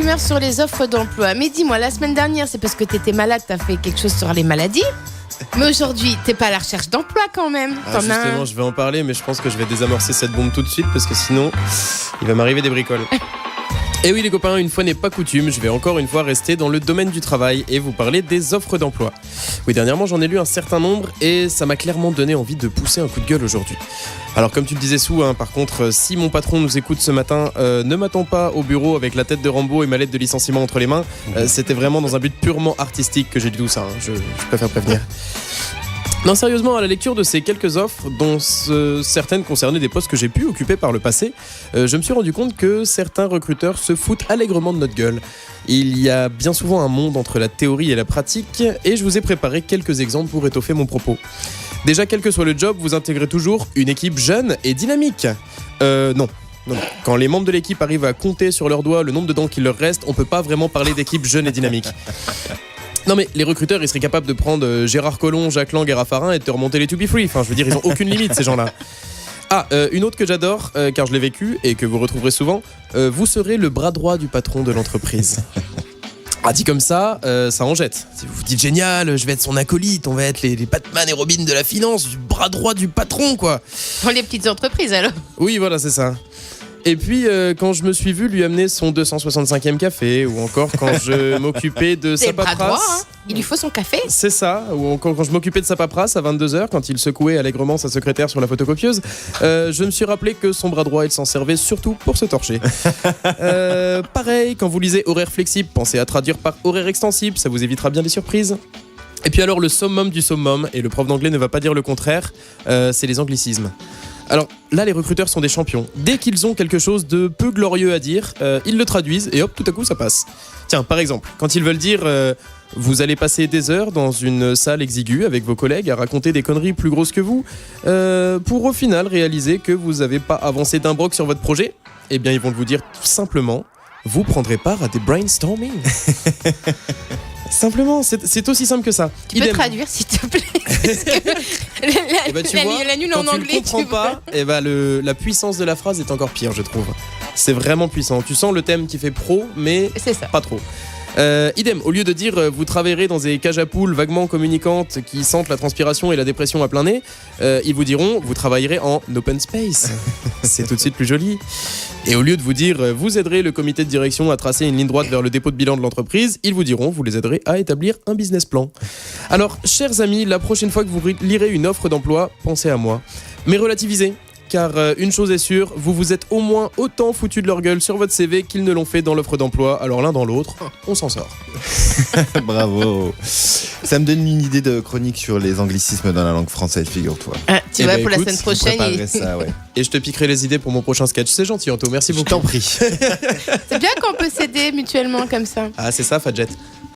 rumeurs sur les offres d'emploi. Mais dis-moi, la semaine dernière, c'est parce que t'étais malade, t'as fait quelque chose sur les maladies. Mais aujourd'hui, t'es pas à la recherche d'emploi quand même. Justement, je vais en parler, mais je pense que je vais désamorcer cette bombe tout de suite parce que sinon, il va m'arriver des bricoles. Et oui les copains, une fois n'est pas coutume, je vais encore une fois rester dans le domaine du travail et vous parler des offres d'emploi. Oui, dernièrement j'en ai lu un certain nombre et ça m'a clairement donné envie de pousser un coup de gueule aujourd'hui. Alors comme tu le disais Sou, par contre, si mon patron nous écoute ce matin, ne m'attends pas au bureau avec la tête de Rambo et ma lettre de licenciement entre les mains. C'était vraiment dans un but purement artistique que j'ai dit tout ça, je préfère prévenir. Non, sérieusement, à la lecture de ces quelques offres, dont certaines concernaient des postes que j'ai pu occuper par le passé, je me suis rendu compte que certains recruteurs se foutent allègrement de notre gueule. Il y a bien souvent un monde entre la théorie et la pratique, et je vous ai préparé quelques exemples pour étoffer mon propos. Déjà, quel que soit le job, vous intégrez toujours une équipe jeune et dynamique. Non. Quand les membres de l'équipe arrivent à compter sur leurs doigts le nombre de dents qu'il leur reste, on peut pas vraiment parler d'équipe jeune et dynamique. Non mais les recruteurs, ils seraient capables de prendre Gérard Collomb, Jacques Lang et Raffarin et de te remonter les To Be Free. Enfin, je veux dire, ils ont aucune limite, ces gens-là. Une autre que j'adore, car je l'ai vécu et que vous retrouverez souvent, vous serez le bras droit du patron de l'entreprise. Dit comme ça, ça en jette. Si vous vous dites génial, je vais être son acolyte, on va être les Batman et Robin de la finance, du bras droit du patron, quoi. Dans les petites entreprises, alors. Oui, voilà, c'est ça. Et puis, quand je me suis vu lui amener son 265e café, ou encore quand je m'occupais de sa paperasse... Bras droit, hein. Il lui faut son café. C'est ça, ou encore quand je m'occupais de sa paperasse à 22h, quand il secouait allègrement sa secrétaire sur la photocopieuse, je me suis rappelé que son bras droit, il s'en servait surtout pour se torcher. Pareil, quand vous lisez horaire flexible, pensez à traduire par horaire extensible, ça vous évitera bien des surprises. Et puis alors, le summum du summum, et le prof d'anglais ne va pas dire le contraire, c'est les anglicismes. Alors là, les recruteurs sont des champions. Dès qu'ils ont quelque chose de peu glorieux à dire, ils le traduisent et hop, tout à coup, ça passe. Tiens, par exemple, quand ils veulent dire vous allez passer des heures dans une salle exiguë avec vos collègues à raconter des conneries plus grosses que vous, pour au final réaliser que vous n'avez pas avancé d'un broc sur votre projet, eh bien, ils vont vous dire tout simplement vous prendrez part à des brainstorming. Simplement, c'est aussi simple que ça. Tu peux traduire, s'il te plaît. Parce que la nulle en anglais. Tu ne comprends pas, la puissance de la phrase est encore pire, je trouve. C'est vraiment puissant. Tu sens le thème qui fait pro, mais pas trop. Idem, au lieu de dire vous travaillerez dans des cages à poules vaguement communicantes qui sentent la transpiration et la dépression à plein nez, ils vous diront vous travaillerez en open space. C'est tout de suite plus joli. Et au lieu de vous dire vous aiderez le comité de direction à tracer une ligne droite vers le dépôt de bilan de l'entreprise, ils vous diront vous les aiderez à établir un business plan. Alors, chers amis, la prochaine fois que vous lirez une offre d'emploi, pensez à moi. Mais relativisez. Car une chose est sûre, vous vous êtes au moins autant foutu de leur gueule sur votre CV qu'ils ne l'ont fait dans l'offre d'emploi. Alors l'un dans l'autre, on s'en sort. Bravo. Ça me donne une idée de chronique sur les anglicismes dans la langue française, figure-toi. Tu vois, pour la semaine prochaine. Ça, ouais. Et je te piquerai les idées pour mon prochain sketch. C'est gentil, Anto. Merci beaucoup. Je t'en prie. C'est bien qu'on peut s'aider mutuellement comme ça. Ah, c'est ça, Fadjet.